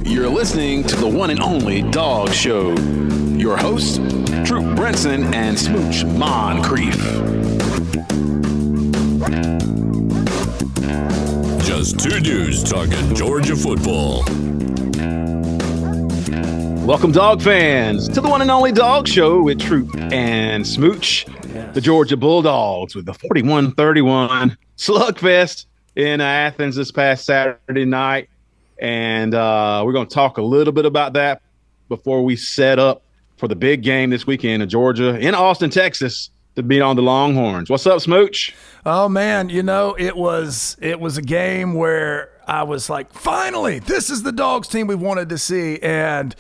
You're listening to the one and only Dawgs Show. Your hosts, Troup, Brenson, and Smooch Moncrief. Just two dudes talking Georgia football. Welcome, Dog fans, to the one and only Dawgs Show with Troup and Smooch. Yes. The Georgia Bulldogs with the 41-31 slugfest in Athens this past Saturday night. And we're going to talk a little bit about that before we set up for the big game this weekend in Georgia, in Austin, Texas, to beat on the Longhorns. What's up, Smooch? Oh, man, you know, it was a game where I was like, finally, this is the Dogs team we wanted to see. And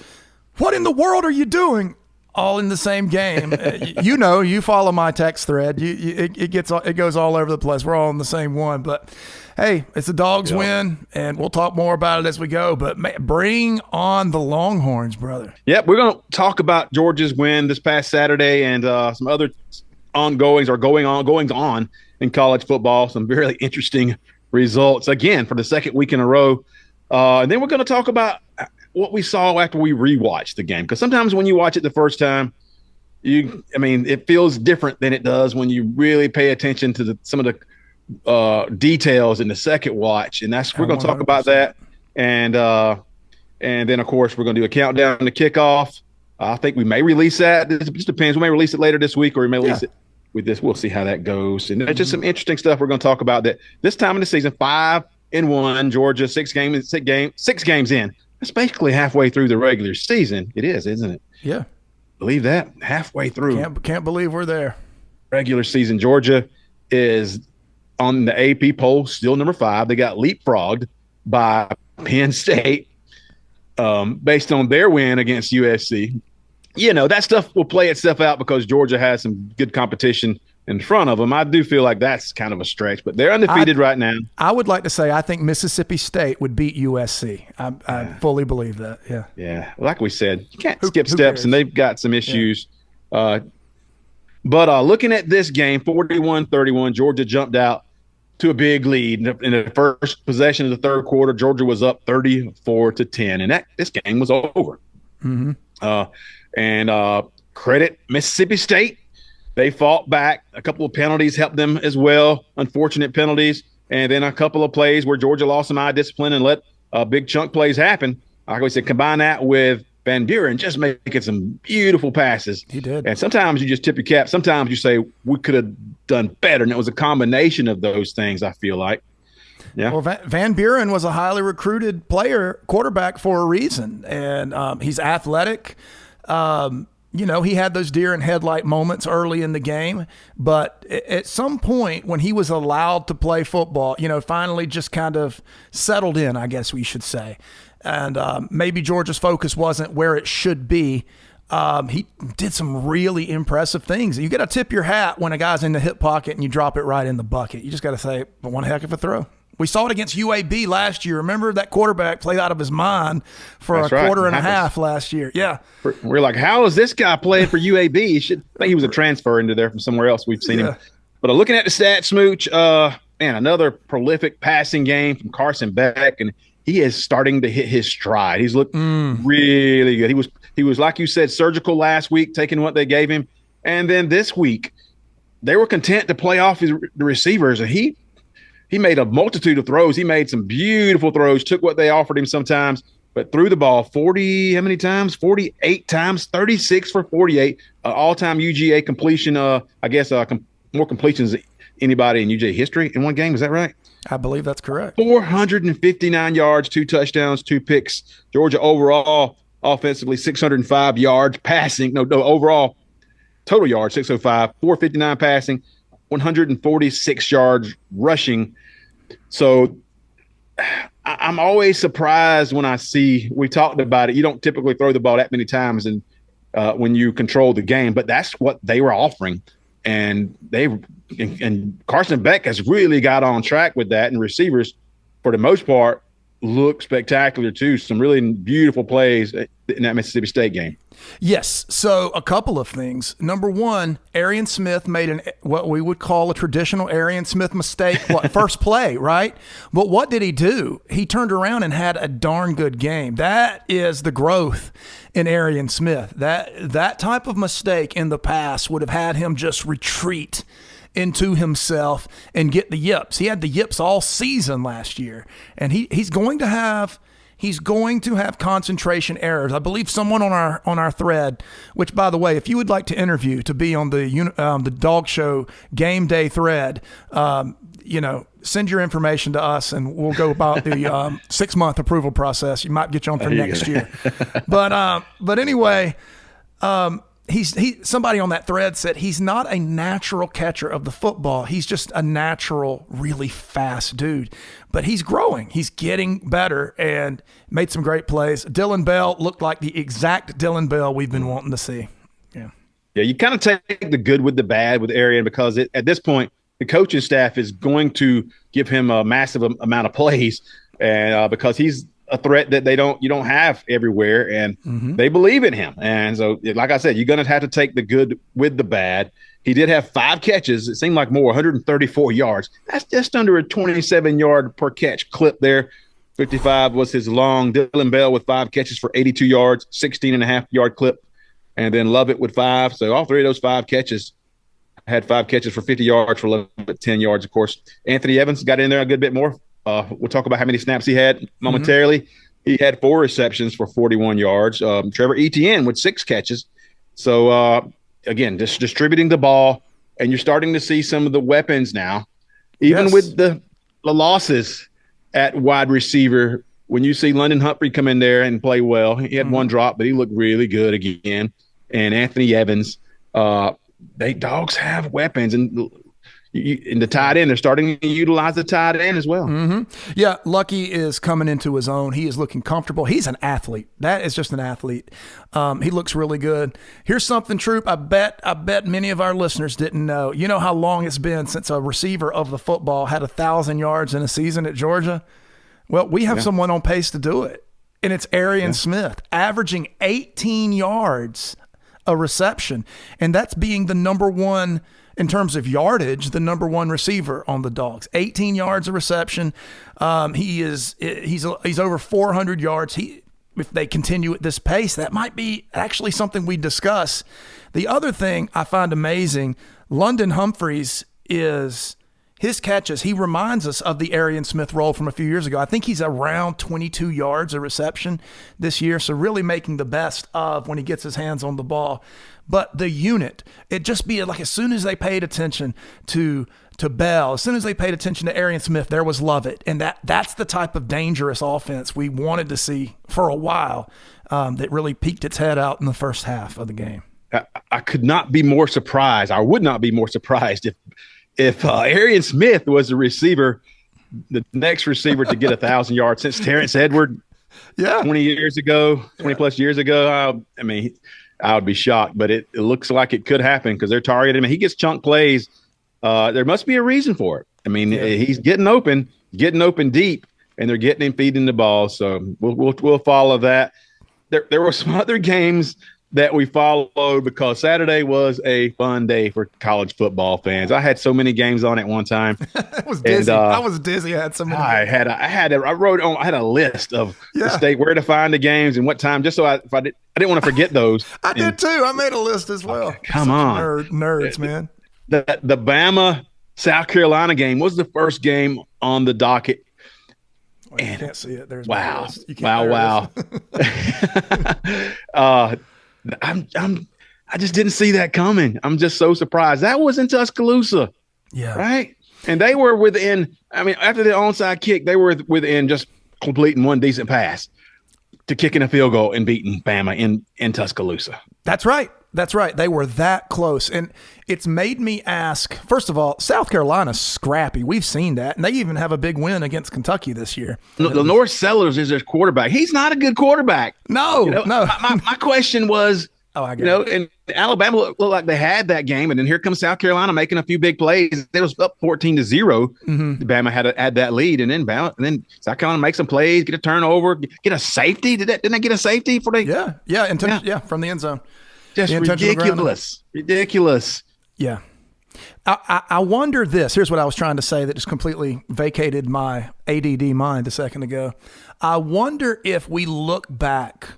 what in the world are you doing? All in the same game. You know, you follow my text thread. It goes all over the place. We're all in the same one. But, hey, it's a Dogs win, and we'll talk more about it as we go. But bring on the Longhorns, brother. Yep, we're going to talk about Georgia's win this past Saturday and some other ongoings or goings on in college football. Some really interesting results, again, for the second week in a row. And then we're going to talk about what we saw after we rewatched the game, because sometimes when you watch it the first time, it feels different than it does when you really pay attention to some of the details in the second watch, and we're going to talk about that, and then of course we're going to do a countdown to kickoff. I think we may release that. It just depends. We may release it later this week, or we may release it with this. We'll see how that goes, and there's just some interesting stuff we're going to talk about. That this time in the season, 5-1, Georgia, six games in. It's basically halfway through the regular season. It is, isn't it? Yeah. Believe that? Halfway through. Can't believe we're there. Regular season. Georgia is on the AP poll, still number 5. They got leapfrogged by Penn State based on their win against USC. You know, that stuff will play itself out because Georgia has some good competition in front of them. I do feel like that's kind of a stretch, but they're undefeated right now. I would like to say I think Mississippi State would beat USC. I fully believe that. Yeah. Yeah. Like we said, you can't skip steps, and they've got some issues. Yeah. But looking at this game, 41-31, Georgia jumped out to a big lead in the first possession of the third quarter. Georgia was up 34-10, and this game was over. Mm-hmm. Credit Mississippi State. They fought back. A couple of penalties helped them as well, unfortunate penalties, and then a couple of plays where Georgia lost some eye discipline and let big chunk plays happen. Like we said, combine that with Van Buren just making some beautiful passes. He did. And sometimes you just tip your cap. Sometimes you say we could have done better, and it was a combination of those things, I feel like. Yeah. Well, Van Buren was a highly recruited quarterback for a reason, and he's athletic. You know, he had those deer in headlight moments early in the game, but at some point when he was allowed to play football, you know, finally just kind of settled in, I guess we should say. And maybe Georgia's focus wasn't where it should be. He did some really impressive things. You got to tip your hat when a guy's in the hip pocket and you drop it right in the bucket. You just got to say, one heck of a throw. We saw it against UAB last year. Remember that quarterback played out of his mind for quarter and a half last year. Yeah. We're like, how is this guy playing for UAB? I think he was a transfer into there from somewhere else. We've seen him. But looking at the stats, Smooch, another prolific passing game from Carson Beck, and he is starting to hit his stride. He's looked really good. He was, like you said, surgical last week, taking what they gave him. And then this week, they were content to play off the receivers, and he made a multitude of throws. He made some beautiful throws, took what they offered him sometimes, but threw the ball how many times? 48 times, 36 for 48. All-time UGA completion, more completions than anybody in UGA history in one game. Is that right? I believe that's correct. 459 yards, 2 touchdowns, 2 picks. Georgia overall, offensively, 605 yards passing. No, overall, total yards, 605, 459 passing, 146 yards rushing. So I'm always surprised when I see, we talked about it, you don't typically throw the ball that many times and when you control the game, but that's what they were offering. And Carson Beck has really got on track with that, and receivers, for the most part, looked spectacular too. Some really beautiful plays in that Mississippi State game. Yes. So a couple of things. Number one, Arian Smith made what we would call a traditional Arian Smith mistake. First play, right? But what did he do? He turned around and had a darn good game. That is the growth in Arian Smith. That type of mistake in the past would have had him just retreat into himself and get the yips. He had the yips all season last year, and he's going to have concentration errors. I believe someone on our thread, which, by the way, if you would like to interview to be on the Dog Show game day thread, send your information to us and we'll go about the 6-month approval process. You might get you on for next year. But anyway, somebody on that thread said he's not a natural catcher of the football. He's just a natural, really fast dude. But he's growing. He's getting better and made some great plays. Dylan Bell looked like the exact Dylan Bell we've been wanting to see. Yeah. Yeah, you kind of take the good with the bad with Arian because at this point, the coaching staff is going to give him a massive amount of plays, and because he's a threat that you don't have everywhere, and they believe in him. And so, like I said, you're going to have to take the good with the bad. He did have 5 catches. It seemed like more, 134 yards. That's just under a 27-yard per catch clip there. 55 was his long. Dylan Bell with 5 catches for 82 yards, 16.5-yard clip. And then Lovett with 5. So all 3 of those 5 catches had 5 catches for 50 yards for Lovett, 10 yards, of course. Anthony Evans got in there a good bit more. We'll talk about how many snaps he had momentarily. He had 4 receptions for 41 yards. Trevor Etienne with 6 catches. So, again, just distributing the ball, and you're starting to see some of the weapons now, even with the losses at wide receiver. When you see London Humphrey come in there and play well, he had 1 drop, but he looked really good again. And Anthony Evans, Dogs have weapons, and in the tight end, they're starting to utilize the tight end as well. Yeah, Lucky is coming into his own. He is looking comfortable. He's an athlete. That is just an athlete. He looks really good. Here's something, Troop, I bet many of our listeners didn't know. You know how long it's been since a receiver of the football had 1,000 yards in a season at Georgia? Well, we have someone on pace to do it, and it's Arian Smith, averaging 18 yards a reception, and that's being the number one – in terms of yardage, the number 1 receiver on the Dogs. 18 yards a reception. He's over 400 yards. If they continue at this pace, that might be actually something we discuss. The other thing I find amazing, London Humphreys is his catches. He reminds us of the Arian Smith role from a few years ago. I think he's around 22 yards a reception this year, so really making the best of when he gets his hands on the ball. But the unit, it just be like as soon as they paid attention to Bell, as soon as they paid attention to Arian Smith, there was Lovett. And that's the type of dangerous offense we wanted to see for a while that really peeked its head out in the first half of the game. I could not be more surprised. I would not be more surprised if Arian Smith was the receiver, the next receiver to get 1,000 yards since Terrence Edward 20 plus years ago. I would be shocked, but it looks like it could happen because they're targeting him. He gets chunk plays. There must be a reason for it. He's getting open deep, and they're getting him feeding the ball. So we'll follow that. There were some other games that we followed because Saturday was a fun day for college football fans. I had so many games on at one time. I was dizzy. I was dizzy. I had so many. I had a list of the state where to find the games and what time, just so I didn't want to forget those. I did too. I made a list as well. Okay, come on, nerds, man. The Bama South Carolina game was the first game on the docket. Well, you can't see it. There's wow. I just didn't see that coming. I'm just so surprised. That was in Tuscaloosa. Yeah. Right. And they were within, after the onside kick, they were within just completing 1 decent pass to kicking a field goal and beating Bama in Tuscaloosa. That's right. They were that close. And it's made me ask, first of all, South Carolina's scrappy. We've seen that. And they even have a big win against Kentucky this year. Lenore Sellers is their quarterback. He's not a good quarterback. No. My question was, Oh, I get it. And Alabama looked like they had that game, and then here comes South Carolina making a few big plays. They was up 14-0. Bama had that lead, and then South Carolina makes some plays, get a turnover, get a safety. Didn't they get a safety for the? Yeah, from the end zone. Just ridiculous. Yeah. I wonder this. Here's what I was trying to say that just completely vacated my ADD mind a second ago. I wonder if we look back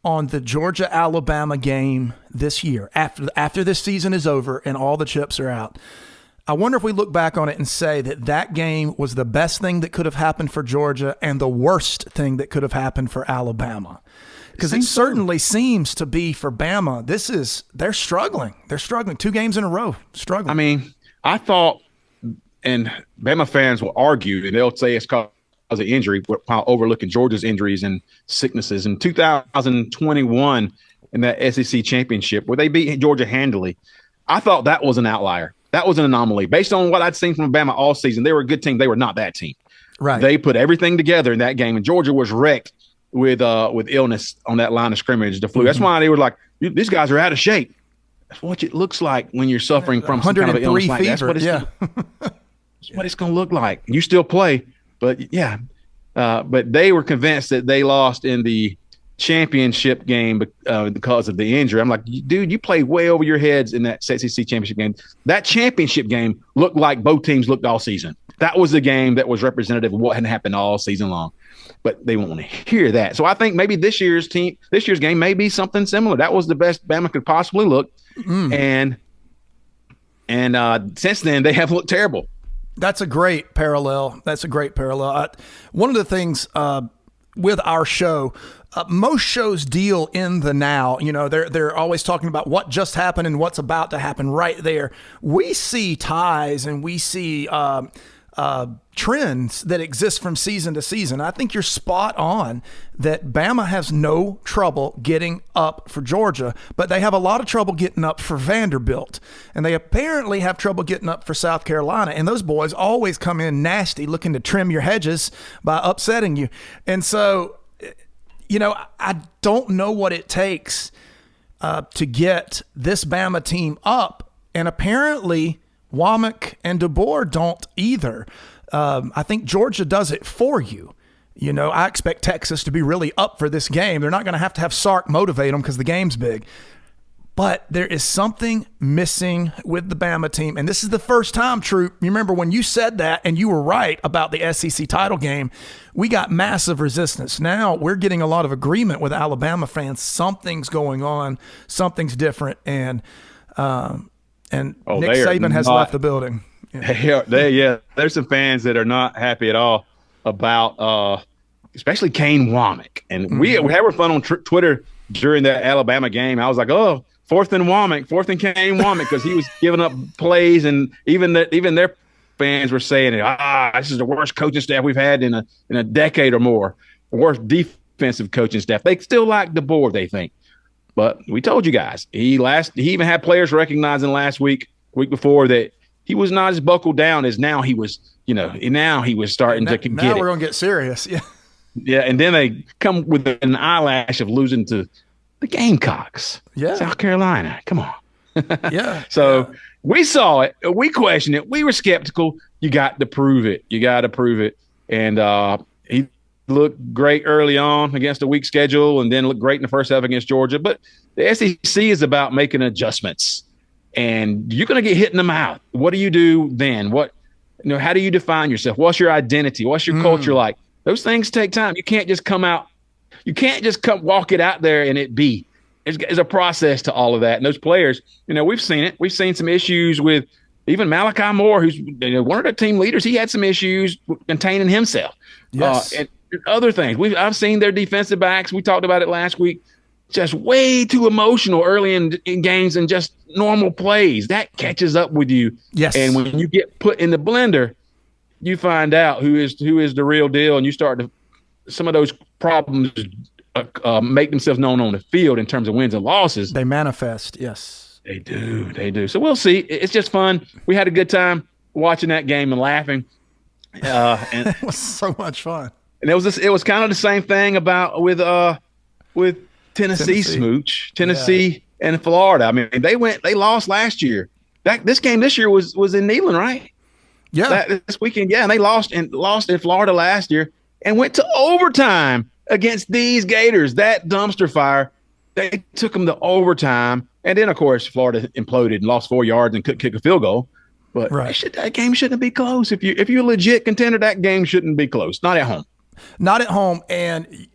on the Georgia-Alabama game this year, after this season is over and all the chips are out. I wonder if we look back on it and say that game was the best thing that could have happened for Georgia and the worst thing that could have happened for Alabama. Because it certainly seems to be for Bama. They're struggling. They're struggling. 2 games in a row, struggling. I mean, I thought, and Bama fans will argue, and they'll say it's cause of injury, while overlooking Georgia's injuries and sicknesses. In 2021, in that SEC championship, where they beat Georgia handily, I thought that was an outlier. That was an anomaly. Based on what I'd seen from Bama all season, they were a good team. They were not that team. Right. They put everything together in that game, and Georgia was wrecked with illness on that line of scrimmage, the flu. That's why they were like, these guys are out of shape. That's what it looks like when you're suffering from some kind of an illness like that. That's what it's going to look like. You still play, but but they were convinced that they lost in the championship game because of the injury. I'm like, dude, you played way over your heads in that SEC championship game. That championship game looked like both teams looked all season. That was the game that was representative of what had happened all season long. But they won't want to hear that. So I think maybe this year's game may be something similar. That was the best Bama could possibly look. And since then, they have looked terrible. That's a great parallel. One of the things with our show, most shows deal in the now. You know, they're always talking about what just happened and what's about to happen right there. We see ties and we see trends that exist from season to season. I think you're spot on that Bama has no trouble getting up for Georgia, but they have a lot of trouble getting up for Vanderbilt. And they apparently have trouble getting up for South Carolina. And those boys always come in nasty, looking to trim your hedges by upsetting you. And so, you know, I don't know what it takes to get this Bama team up. And apparently Womack and DeBoer don't either. I think Georgia does it for you. You know, I expect Texas to be really up for this game. They're not going to have Sark motivate them because the game's big. But there is something missing with the Bama team. And this is the first time, Troup, you remember when you said that and you were right about the SEC title game, we got massive resistance. Now we're getting a lot of agreement with Alabama fans. Something's going on. Something's different. And Nick Saban has left the building. There's some fans that are not happy at all about, especially Kane Womack. And we had fun on Twitter during that Alabama game. I was like, oh, fourth and Kane Womack, because he was giving up plays, and even their fans were saying, this is the worst coaching staff we've had in a decade or more, worst defensive coaching staff. They still like DeBoer, they think. But we told you guys, he even had players recognizing week before that he was not as buckled down as now he was, now he was starting to get it. Now we're going to get serious. Yeah. Yeah. And then they come with an eyelash of losing to the Gamecocks. Yeah. South Carolina. Come on. Yeah. So we saw it. We questioned it. We were skeptical. You got to prove it. And he looked great early on against a weak schedule, and then looked great in the first half against Georgia. But the SEC is about making adjustments, and you're going to get hit in the mouth. What do you do then? How do you define yourself? What's your identity? What's your culture like? Those things take time. You can't just come out. You can't just walk it out there and it be. There's a process to all of that. And those players, we've seen it. We've seen some issues with even Malachi Moore, who's one of the team leaders. He had some issues containing himself. Yes. And other things. I've seen their defensive backs. We talked about it last week. Just way too emotional early in games and just normal plays. That catches up with you. Yes. And when you get put in the blender, you find out who is the real deal, and you start to some of those problems make themselves known on the field in terms of wins and losses. They manifest. Yes. They do. So we'll see. It's just fun. We had a good time watching that game and laughing. And it was so much fun. And it was kind of the same thing with Tennessee Smooch. Tennessee and Florida. I mean, they lost last year. This game this year was in Neyland, right? Yeah. This weekend, yeah, and they lost in Florida last year and went to overtime against these Gators. That dumpster fire, they took them to overtime, and then of course Florida imploded and lost 4 yards and couldn't kick a field goal. But that game shouldn't be close. If you're a legit contender, that game shouldn't be close. Not at home. Not at home. And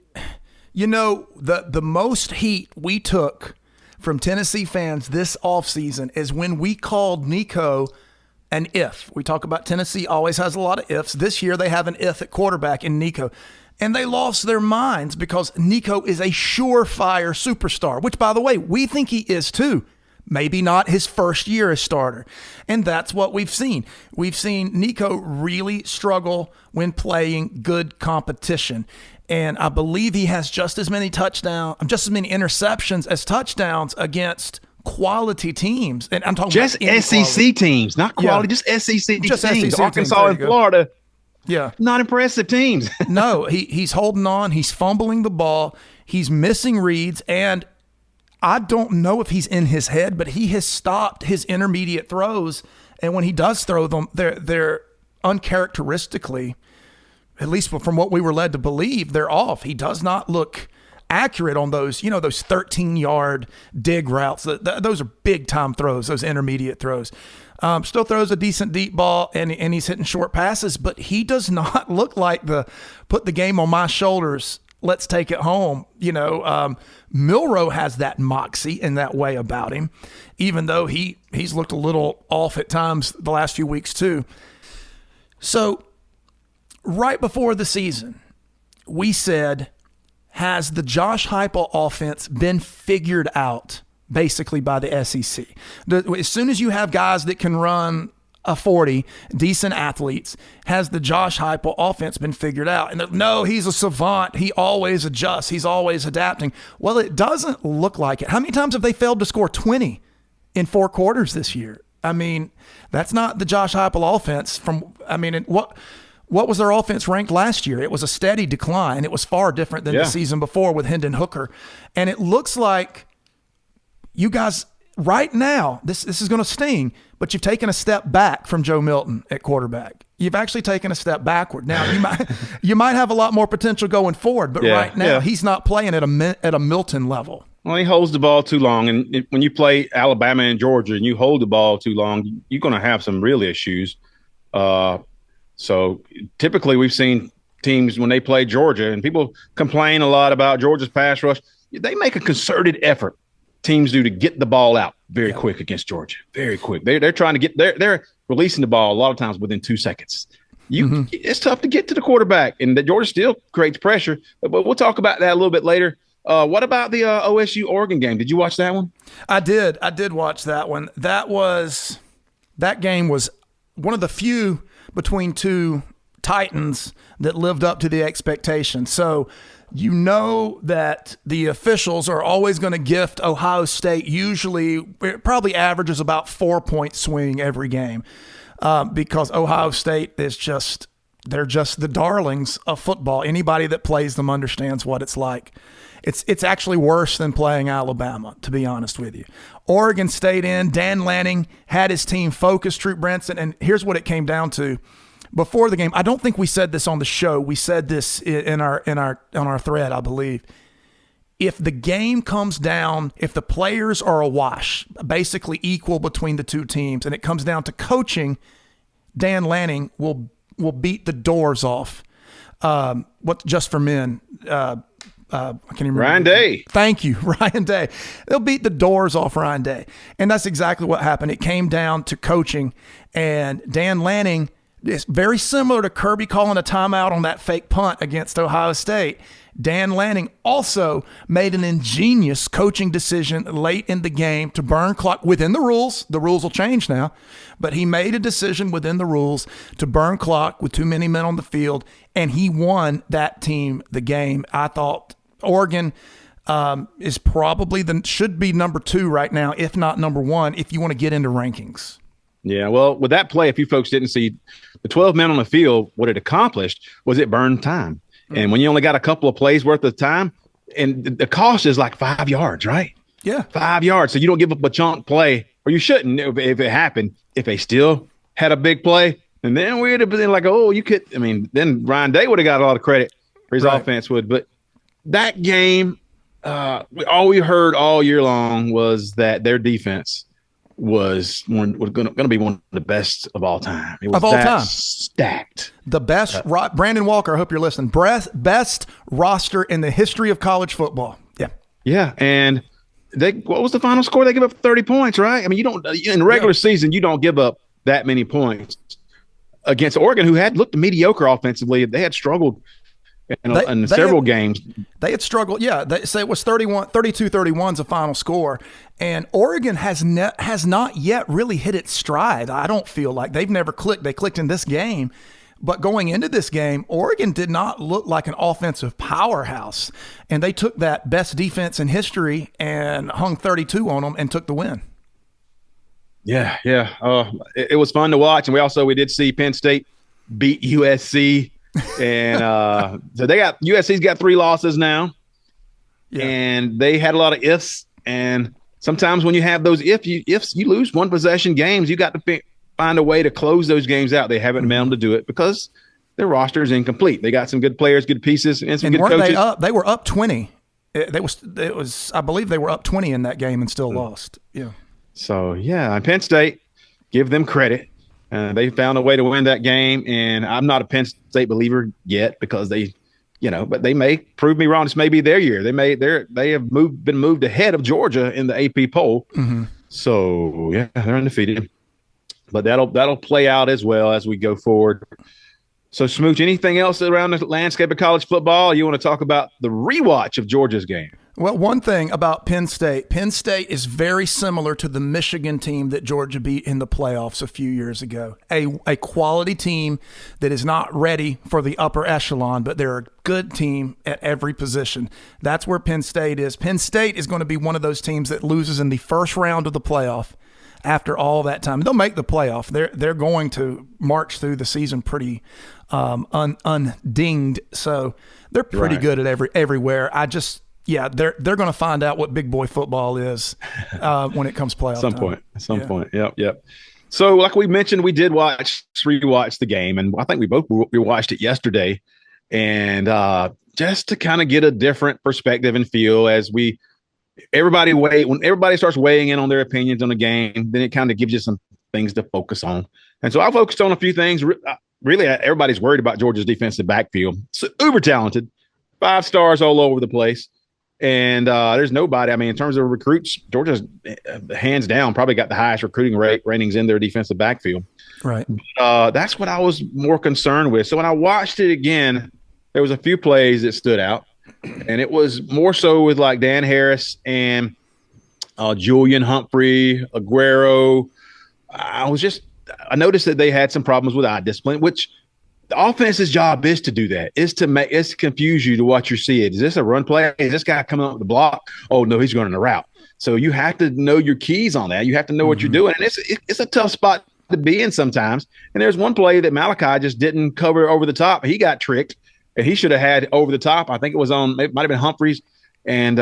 the most heat we took from Tennessee fans this offseason is when we called Nico an if. We talk about Tennessee always has a lot of ifs. This year they have an if at quarterback in Nico. And they lost their minds because Nico is a surefire superstar, which, by the way, we think he is too. Maybe not his first year as starter. And that's what we've seen. We've seen Nico really struggle when playing good competition. And I believe he has just as many interceptions as touchdowns against quality teams. And I'm talking just about SEC teams, not quality, just SEC teams. SEC Arkansas and Florida. Yeah. Not impressive teams. No, he's holding on. He's fumbling the ball. He's missing reads. And I don't know if he's in his head, but he has stopped his intermediate throws. And when he does throw them, they're uncharacteristically, at least from what we were led to believe, they're off. He does not look accurate on those 13-yard dig routes. Those are big-time throws, those intermediate throws. Still throws a decent deep ball, and he's hitting short passes, but he does not look like put the game on my shoulders, let's take it home. Milroe has that moxie and that way about him, even though he's looked a little off at times the last few weeks too. So right before the season, we said, has the Josh Heupel offense been figured out basically by the SEC? As soon as you have guys that can run a 40, decent athletes, has the Josh Heupel offense been figured out? And no, he's a savant. He always adjusts. He's always adapting. Well, it doesn't look like it. How many times have they failed to score 20 in 4 quarters this year? I mean, that's not the Josh Heupel offense. What was their offense ranked last year? It was a steady decline. It was far different than the season before with Hendon Hooker. And it looks like you guys right now, this is going to sting, but you've taken a step back from Joe Milton at quarterback. You've actually taken a step backward. Now, you might have a lot more potential going forward, but right now he's not playing at a Milton level. Well, he holds the ball too long, and when you play Alabama and Georgia and you hold the ball too long, you're going to have some real issues. So typically we've seen teams when they play Georgia, and people complain a lot about Georgia's pass rush. They make a concerted effort, teams do, to get the ball out very quick against Georgia. Very quick. They're trying to they're releasing the ball a lot of times within 2 seconds. It's tough to get to the quarterback, and the Georgia still creates pressure. But we'll talk about that a little bit later. What about the OSU Oregon game? Did you watch that one? I did watch that one. That game was one of the few between two Titans that lived up to the expectation. So you know that the officials are always going to gift Ohio State. Usually it probably averages about 4-point swing every game because Ohio State they're just the darlings of football. Anybody that plays them understands what it's like. It's actually worse than playing Alabama, to be honest with you. Oregon State Dan Lanning had his team focused, Troup Brinson, and here's what it came down to. Before the game, I don't think we said this on the show. We said this on our thread, I believe. If the game comes down, if the players are a wash, basically equal between the two teams, and it comes down to coaching, Dan Lanning will beat the doors off. Just for men. I can't even remember. Ryan Day. Thank you, Ryan Day. They'll beat the doors off Ryan Day. And that's exactly what happened. It came down to coaching, and Dan Lanning, it's very similar to Kirby calling a timeout on that fake punt against Ohio State. Dan Lanning also made an ingenious coaching decision late in the game to burn clock within the rules. The rules will change now, but he made a decision within the rules to burn clock with too many men on the field, and he won that team the game. I thought Oregon is probably should be number 2 right now, if not number 1, if you want to get into rankings. Yeah, well, with that play, if you folks didn't see, the 12 men on the field, what it accomplished was it burned time. And when you only got a couple of plays worth of time, and the cost is like 5 yards, right? Yeah. 5 yards. So you don't give up a chunk play, or you shouldn't if it happened. If they still had a big play, and then we'd have been like, oh, you could. I mean, then Ryan Day would have got a lot of credit for his offense would. But that game, all we heard all year long was that their defense was going to be one of the best of all time. It was of all time. Stacked. The best. Brandon Walker, I hope you're listening. Best roster in the history of college football. Yeah. Yeah. And what was the final score? They give up 30 points, right? I mean, you don't in the regular season, you don't give up that many points against Oregon, who had looked mediocre offensively. They had struggled in several games. They had struggled. Yeah. They say it was 32-31 is the final score. And Oregon has not yet really hit its stride. I don't feel like they've never clicked. They clicked in this game. But going into this game, Oregon did not look like an offensive powerhouse. And they took that best defense in history and hung 32 on them and took the win. Yeah. It was fun to watch. And we did see Penn State beat USC. And so USC's got 3 losses now. Yeah. And they had a lot of ifs. And sometimes when you have those ifs, you lose one possession games, you got to find a way to close those games out. They haven't been able to do it because their roster is incomplete. They got some good players, good pieces, and some good coaches. They were up 20. It was I believe they were up 20 in that game and still lost. Yeah. So and Penn State, give them credit. They found a way to win that game, and I'm not a Penn State believer yet because but they may prove me wrong. This may be their year. They have been moved ahead of Georgia in the AP poll. Mm-hmm. So they're undefeated. But that'll play out as well as we go forward. So, Smooch, anything else around the landscape of college football? You want to talk about the rewatch of Georgia's game? Well, one thing about Penn State is very similar to the Michigan team that Georgia beat in the playoffs a few years ago. A quality team that is not ready for the upper echelon, but they're a good team at every position. That's where Penn State is. Penn State is going to be one of those teams that loses in the first round of the playoff. After all that time, they'll make the playoff. They're going to march through the season pretty undinged. So they're pretty good at everywhere. They're going to find out what big boy football is when it comes playoff time. At some point. Yep. So like we mentioned, we did rewatch the game, and I think we both watched it yesterday, and just to kind of get a different perspective and feel as when everybody starts weighing in on their opinions on the game, then it kind of gives you some things to focus on. And so I focused on a few things. Really, everybody's worried about Georgia's defensive backfield. It's uber talented, 5 stars all over the place. And there's nobody. I mean, in terms of recruits, Georgia's hands down probably got the highest recruiting ratings in their defensive backfield. Right. That's what I was more concerned with. So when I watched it again, there was a few plays that stood out. And it was more so with like Dan Harris and Julian Humphrey, Aguero. I noticed that they had some problems with eye discipline, which the offense's job is to do that, is to confuse you to what you see. Is this a run play? Is this guy coming up with the block? Oh, no, he's running a route. So you have to know your keys on that. You have to know what you're doing. And it's a tough spot to be in sometimes. And there's one play that Malachi just didn't cover over the top. He got tricked. And he should have had over the top. I think it might have been Humphreys. And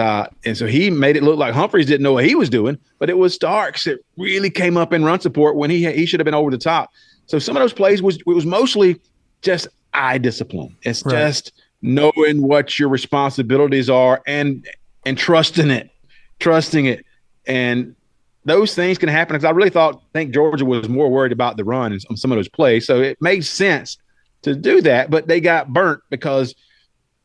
so he made it look like Humphreys didn't know what he was doing, but it was Starks that really came up in run support when he should have been over the top. So some of those plays it was mostly just eye discipline. It's just knowing what your responsibilities are and trusting it. And those things can happen because I really think Georgia was more worried about the run on some of those plays. So it made sense to do that, but they got burnt because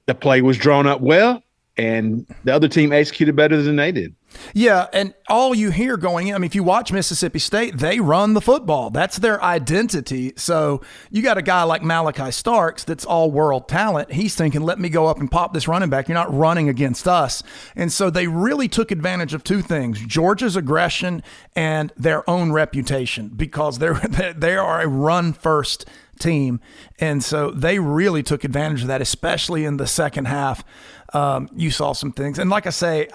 the play was drawn up well and the other team executed better than they did. Yeah, and all you hear going in, I mean, if you watch Mississippi State, they run the football. That's their identity. So you got a guy like Malachi Starks that's all-world talent. He's thinking, let me go up and pop this running back. You're not running against us. And so they really took advantage of 2 things, Georgia's aggression and their own reputation, because they are a run-first team. And so they really took advantage of that, especially in the second half. You saw some things. And like I say,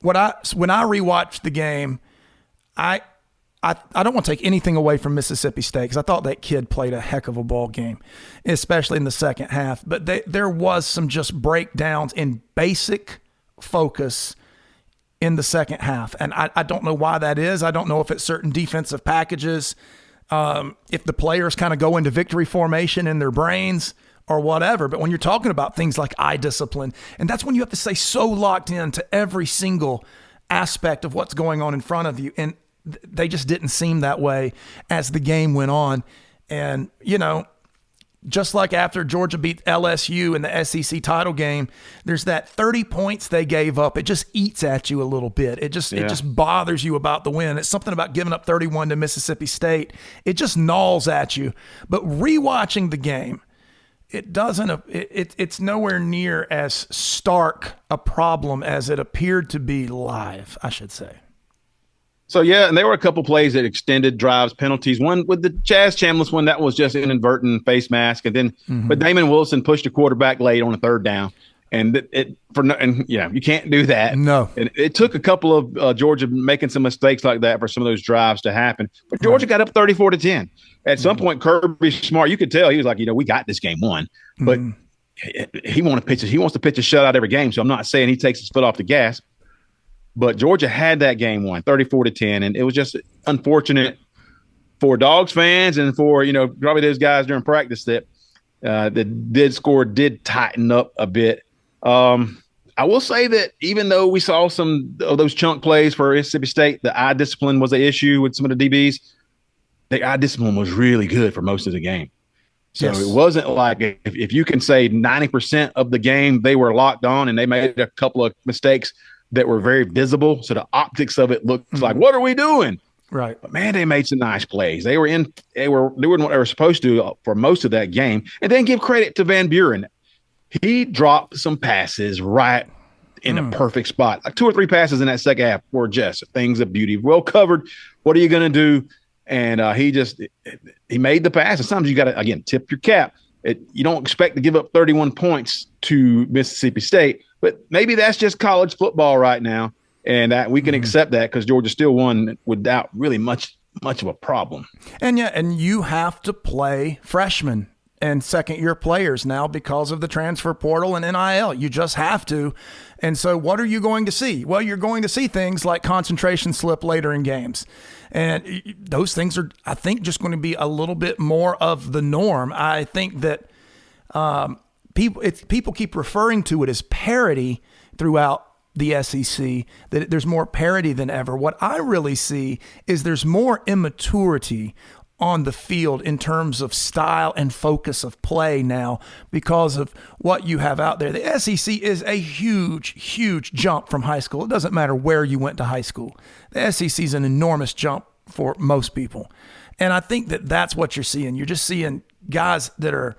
when I rewatched the game, I don't want to take anything away from Mississippi State because I thought that kid played a heck of a ball game, especially in the second half. But there was some just breakdowns in basic focus in the second half. And I don't know why that is. I don't know if it's certain defensive packages, if the players kind of go into victory formation in their brains or whatever. But when you're talking about things like eye discipline, and that's when you have to stay so locked into every single aspect of what's going on in front of you. And they just didn't seem that way as the game went on. And, just like after Georgia beat LSU in the SEC title game, there's that 30 points they gave up. It just eats at you a little bit. It just bothers you about the win. It's something about giving up 31 to Mississippi State. It just gnaws at you. But rewatching the game, it's nowhere near as stark a problem as it appeared to be live, I should say. So, and there were a couple plays that extended drives, penalties. One with the Chaz Chambliss one, that was just an inadvertent face mask. And then, but Damon Wilson pushed the quarterback late on a third down. And you can't do that. No. And it took a couple of Georgia making some mistakes like that for some of those drives to happen. But Georgia got up 34-10. At some point, Kirby Smart, you could tell he was like, we got this game won. But he wants to pitch a shutout every game. So I'm not saying he takes his foot off the gas. But Georgia had that game won 34-10. And it was just unfortunate for Dawgs fans and for, probably those guys during practice that did tighten up a bit. I will say that even though we saw some of those chunk plays for Mississippi State, the eye discipline was an issue with some of the DBs. The eye discipline was really good for most of the game. So It wasn't like if you can say 90% of the game they were locked on and they made a couple of mistakes that were very visible. So the optics of it looked like, what are we doing? Right. But man, they made some nice plays. They were doing what they were supposed to for most of that game. And then give credit to Van Buren. He dropped some passes right in a perfect spot. Like 2 or 3 passes in that second half were just things of beauty. Well covered. What are you going to do? And he made the pass. And sometimes you got to, again, tip your cap. You don't expect to give up 31 points to Mississippi State, but maybe that's just college football right now. And that we can accept that because Georgia still won without really much of a problem. And you have to play freshmen and second-year players now because of the transfer portal and NIL. You just have to. And so what are you going to see? Well, you're going to see things like concentration slip later in games. And those things are, I think, just going to be a little bit more of the norm. I think that people keep referring to it as parity throughout the SEC, that there's more parity than ever. What I really see is there's more immaturity on the field in terms of style and focus of play now because of what you have out there. The SEC is a huge, huge jump from high school. It doesn't matter where you went to high school. The SEC is an enormous jump for most people. And I think that that's what you're seeing. You're just seeing guys that are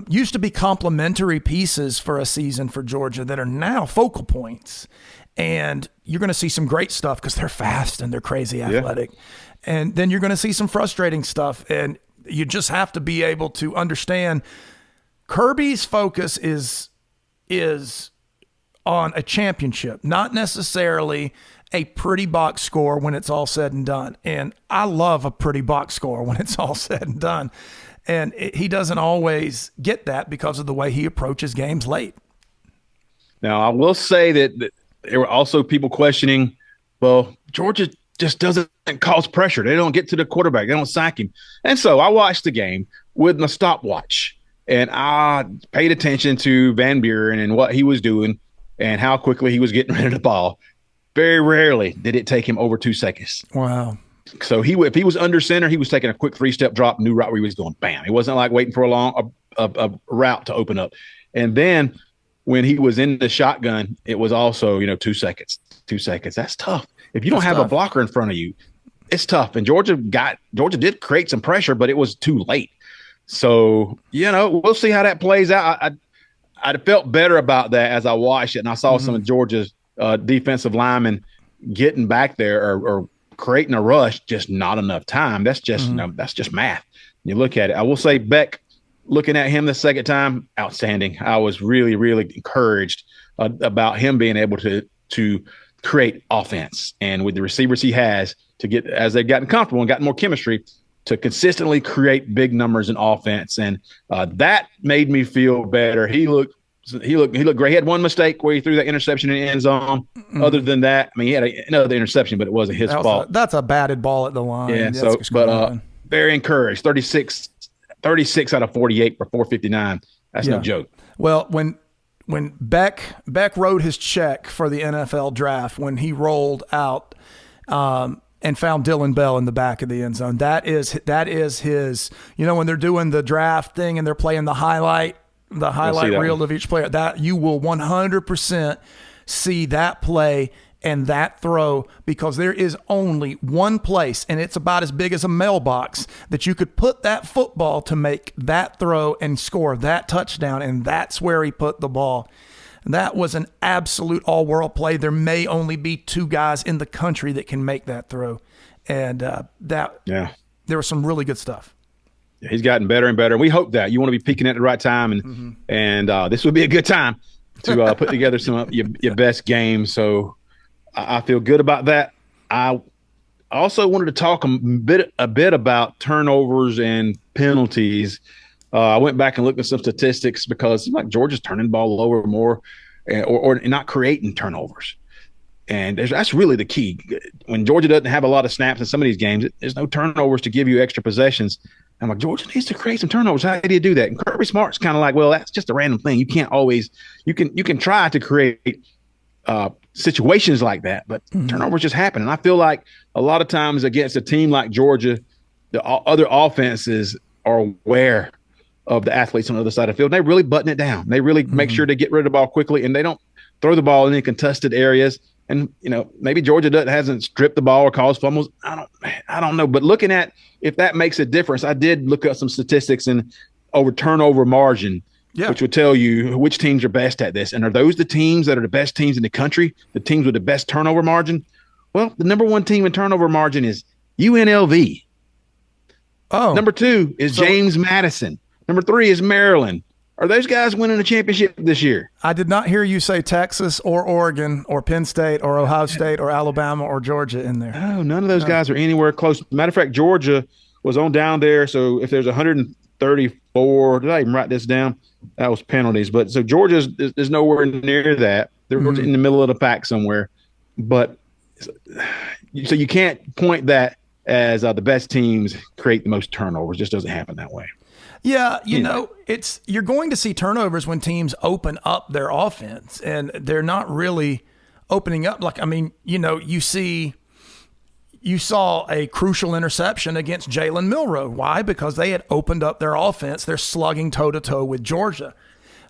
used to be complementary pieces for a season for Georgia that are now focal points. And you're going to see some great stuff because they're fast and they're crazy athletic. Yeah. And then you're going to see some frustrating stuff. And you just have to be able to understand Kirby's focus is on a championship, not necessarily a pretty box score when it's all said and done. And I love a pretty box score when it's all said and done. And he doesn't always get that because of the way he approaches games late. Now, I will say that there were also people questioning, well, Georgia just doesn't cause pressure. They don't get to the quarterback. They don't sack him. And so I watched the game with my stopwatch, and I paid attention to Van Buren and what he was doing and how quickly he was getting rid of the ball. Very rarely did it take him over 2 seconds. Wow. So if he was under center, he was taking a quick 3-step drop, knew right where he was going. Bam. It wasn't like waiting for a route to open up. And then when he was in the shotgun, it was also, 2 seconds. 2 seconds. That's tough. If you don't have a blocker in front of you, it's tough. And Georgia did create some pressure, but it was too late. So, we'll see how that plays out. I felt better about that as I watched it, and I saw some of Georgia's defensive linemen getting back there or creating a rush, just not enough time. That's just that's just math. You look at it. I will say Beck, looking at him the second time, outstanding. I was really, really encouraged about him being able to create offense, and with the receivers he has to get as they've gotten comfortable and gotten more chemistry to consistently create big numbers in offense, and that made me feel better. He looked he looked great. He had one mistake where he threw that interception in the end zone. Mm-hmm. Other than that, I mean, he had another interception, but it wasn't his fault. That's a batted ball at the line. Yeah. Very encouraged. 36 out of 48 for 459. That's no joke. Well, when Beck wrote his check for the NFL draft, when he rolled out and found Dylan Bell in the back of the end zone, that is his. When they're doing the draft thing and they're playing the highlight reel of each player, that you will 100% see that play and that throw, because there is only one place, and it's about as big as a mailbox, that you could put that football to make that throw and score that touchdown, and that's where he put the ball. That was an absolute all-world play. There may only be 2 guys in the country that can make that throw, and there was some really good stuff. He's gotten better and better. We hope that. You want to be peaking at the right time, and this would be a good time to put together some of your best games. So I feel good about that. I also wanted to talk a bit about turnovers and penalties. I went back and looked at some statistics because it seems like Georgia's turning the ball over more or not creating turnovers. And that's really the key. When Georgia doesn't have a lot of snaps in some of these games, there's no turnovers to give you extra possessions. I'm like, Georgia needs to create some turnovers. How do you do that? And Kirby Smart's kind of like, well, that's just a random thing. You can't always – you can try to create situations like that, but turnovers just happen. And I feel like a lot of times against a team like Georgia, the other offenses are aware of the athletes on the other side of the field. And they really button it down. They really make sure to get rid of the ball quickly, and they don't throw the ball in any contested areas. And, maybe Georgia hasn't stripped the ball or caused fumbles. I don't know. But looking at if that makes a difference, I did look up some statistics and over turnover margin, which would tell you which teams are best at this. And are those the teams that are the best teams in the country, the teams with the best turnover margin? Well, the number 1 team in turnover margin is UNLV. Oh. Number 2 is James Madison. Number 3 is Maryland. Are those guys winning a championship this year? I did not hear you say Texas or Oregon or Penn State or Ohio State or Alabama or Georgia in there. No, none of those guys are anywhere close. Matter of fact, Georgia was on down there. So if there's 134, did I even write this down? That was penalties. But so Georgia is nowhere near that. They're in the middle of the pack somewhere. But so you can't point that as the best teams create the most turnovers. It just doesn't happen that way. Yeah, you're going to see turnovers when teams open up their offense, and they're not really opening up. You saw a crucial interception against Jalen Milroe. Why? Because they had opened up their offense. They're slugging toe-to-toe with Georgia.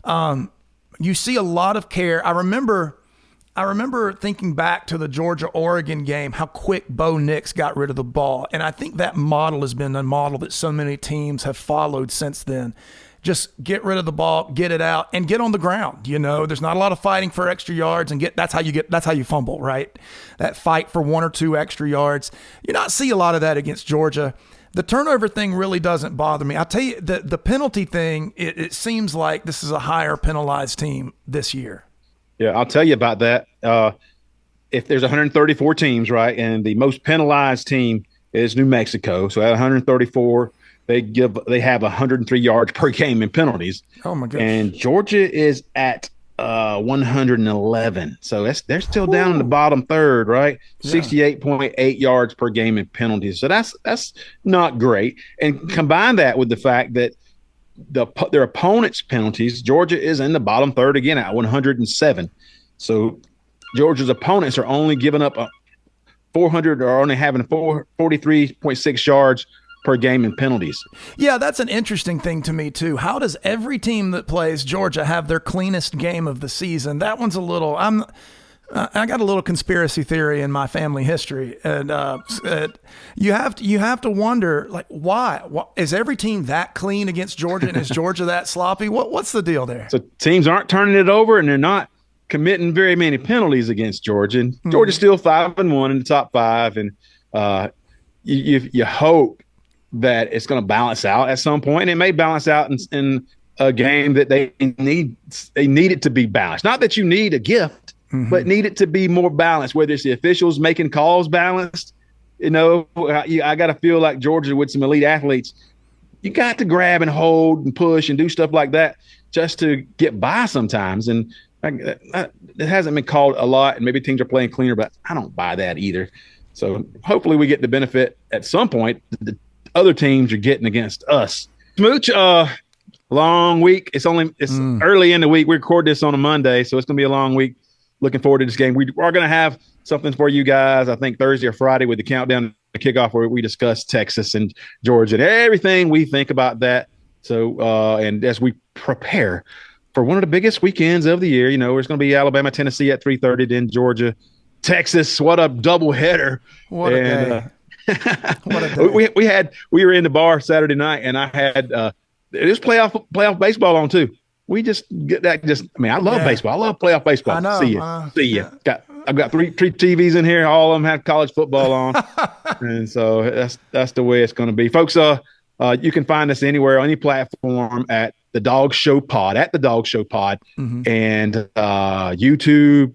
You see a lot of care. I remember thinking back to the Georgia-Oregon game, how quick Bo Nix got rid of the ball. And I think that model has been a model that so many teams have followed since then. Just get rid of the ball, get it out, and get on the ground. There's not a lot of fighting for extra yards, and that's how you fumble, right? That fight for 1 or 2 extra yards. You not see a lot of that against Georgia. The turnover thing really doesn't bother me. I'll tell you, the penalty thing, it seems like this is a higher penalized team this year. Yeah, I'll tell you about that. If there's 134 teams, right, and the most penalized team is New Mexico. So at 134, they have 103 yards per game in penalties. Oh my gosh! And Georgia is at 111. So they're still down in the bottom third, right? Yeah. 68.8 yards per game in penalties. So that's not great. And combine that with the fact that their opponents' penalties, Georgia is in the bottom third again at 107. So Georgia's opponents are only giving up 400 or only having 43.6 yards per game in penalties. Yeah, that's an interesting thing to me too. How does every team that plays Georgia have their cleanest game of the season? That one's a little. I got a little conspiracy theory in my family history, and you have to wonder, like, why is every team that clean against Georgia, and is Georgia that sloppy? What's the deal there? So teams aren't turning it over, and they're not committing very many penalties against Georgia. And Georgia's still 5-1 in the top 5, and you hope that it's going to balance out at some point, and it may balance out in a game that they need it to be balanced. Not that you need a gift. But need it to be more balanced, whether it's the officials making calls balanced. I got to feel like Georgia with some elite athletes, you got to grab and hold and push and do stuff like that. just to get by sometimes. And it hasn't been called a lot, and maybe teams are playing cleaner, but I don't buy that either. So hopefully we get the benefit at some point the other teams are getting against us. Smooch, long week. It's early in the week. We record this on a Monday, so it's going to be a long week. Looking forward to this game. We are going to have something for you guys, I think Thursday or Friday with the countdown, the kickoff, where we discuss Texas and Georgia and everything we think about that. So, and as we prepare for one of the biggest weekends of the year, there's going to be Alabama, Tennessee at 3:30, then Georgia, Texas. What a doubleheader! What a day! What a day. We were in the bar Saturday night, and I had it was playoff baseball on too. We just get that. I love baseball. I love playoff baseball. I know. See you. I've got three TVs in here. All of them have college football on, and so that's the way it's going to be, folks. You can find us anywhere, on any platform at the Dawgs Show Pod, Mm-hmm. and YouTube.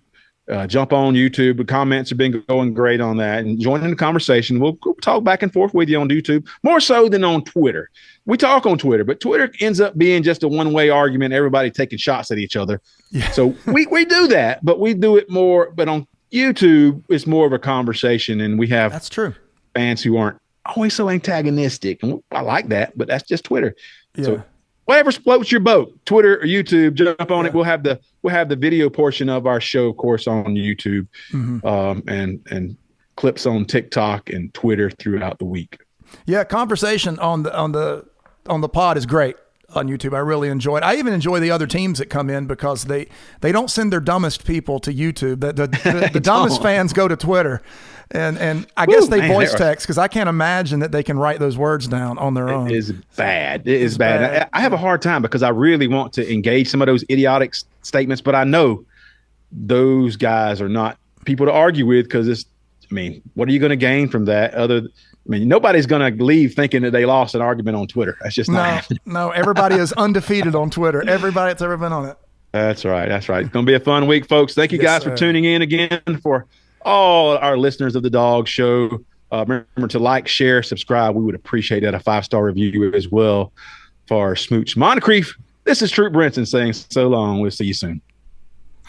Jump on YouTube. The comments have been going great on that, and join in the conversation. We'll talk back and forth with you on YouTube, more so than on Twitter. We talk on Twitter, but Twitter ends up being just a one-way argument, everybody taking shots at each other. Yeah. So we do that, but we do it more. But on YouTube, it's more of a conversation, and we have that's true fans who aren't always so antagonistic, and I like that. But that's just Twitter. Yeah. So whatever floats your boat, Twitter or YouTube, jump on it. We'll have the video portion of our show, of course, on YouTube, and clips on TikTok and Twitter throughout the week. Yeah, conversation on the pod is great on YouTube. I really enjoy it. I even enjoy the other teams that come in because they don't send their dumbest people to YouTube. The dumbest fans go to Twitter. And I guess they voice text because I can't imagine that they can write those words down on their own. It is bad. It is bad. I have a hard time because I really want to engage some of those idiotic statements, but I know those guys are not people to argue with because what are you going to gain from that? Nobody's going to leave thinking that they lost an argument on Twitter. That's just not happening. No, everybody is undefeated on Twitter. Everybody that's ever been on it. That's right. It's going to be a fun week, folks. Thank you guys for tuning in again. For all our listeners of the Dawgs Show, remember to like, share, subscribe. We would appreciate that. A 5-star review as well for Smooch Moncrief. This is Troup Brinson saying so long. We'll see you soon.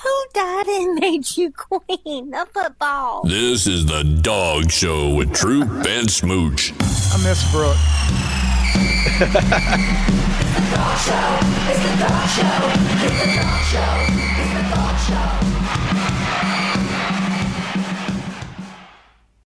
Who died and made you queen of football? This is the Dawgs Show with Troup and Smooch. I miss Brooke. It's the Dawgs Show. It's the Dawgs Show. It's the Dawgs Show. It's the Dawgs Show.